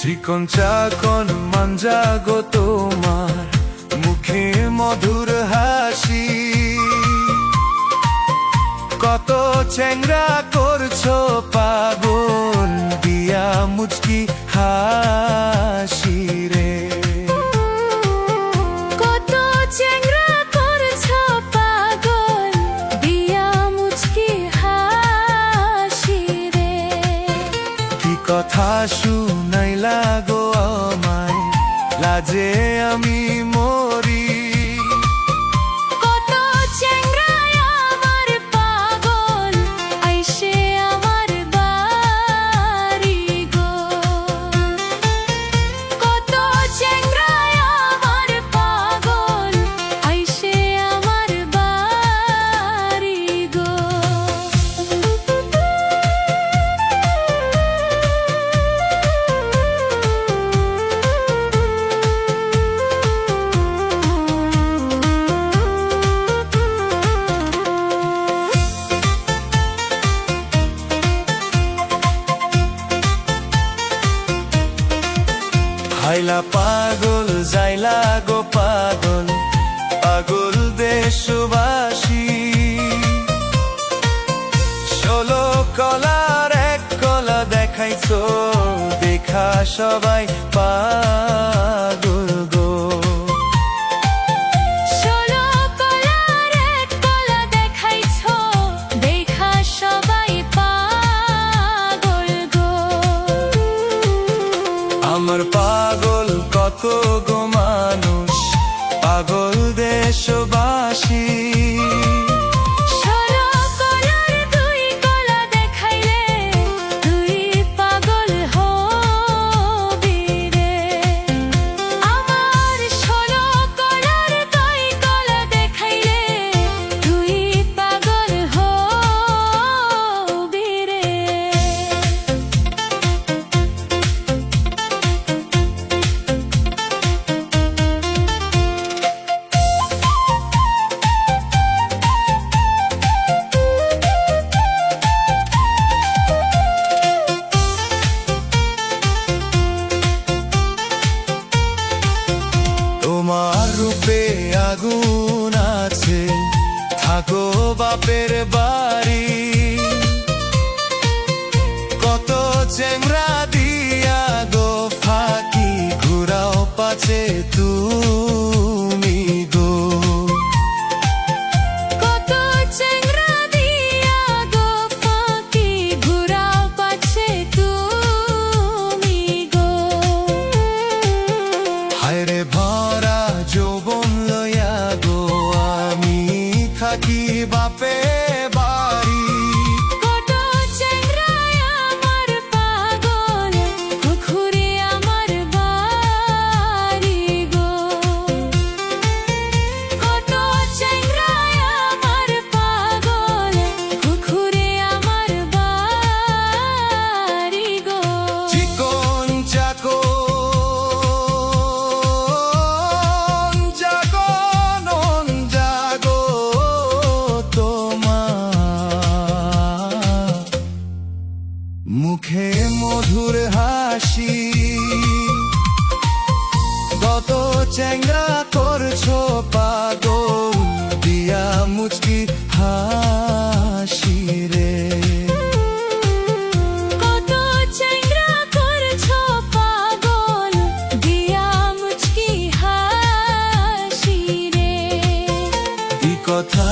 চিকন চাকন মাঞ্জা গো তোমার মুখে মধুর হাসি, কত চ্যাংরা করছো পাগল দিয়া মুচকি হাসি রে। কত চ্যাংরা করছো পাগল দিয়া মুচকি হাসি রে। কি কথা শুনাইলা গো আমায়, লাজে আমি মরি। কত চ্যাংরা আমার পাগল আইসে আমার বাড়ি গো। কত চ্যাংরা আমার পাগল আইসে আমার বাড়ি গো। হাইলা পাগল যাইলা গো পাগল, পাগল দেশবাসী। 16 কলার এক কলা দেখাইছো, দেখা সবাই পাগল গো। 16 কলার এক কলা দেখাইছো, দেখা সবাই পাগল গো। আমার পাগল কত গো মানুষ, পাগল দেশবাসী। 16 কলার দুই কলা দেখাইলে তুই পাগল হবি রে। আমার 16 কলার দুই কলা দেখাইলে তুই পাগল হবি রে। তোমার রূপে আগুন আছে, থাকো বাপের বাড়ি। কত চ্যাংরা দিয়া গো ফাঁকি, ঘুরাও পাছে তুমি গো। কত চ্যাংরা দিয়া গো ফাঁকি, ঘুরাও পাছে তুমি গো। হায়রে ভরা যৌবন লইয়া গো আমি থাকি বাপে বাড়ি। কত চ্যাংরা আমার পাগল, ঘুরে আমার বাড়ি গো। কত চ্যাংরা আমার পাগল, ঘুরে আমার বাড়ি গো। চিকন চাকন জাগনন জাগো তোমার মুখে মধুর হাসি, কত চ্যাংরা করছো পাগল দিয়া মুচকি হাসি রে। কত চ্যাংরা করছো পাগল দিয়া মুচকি হাসি রে। কি কথা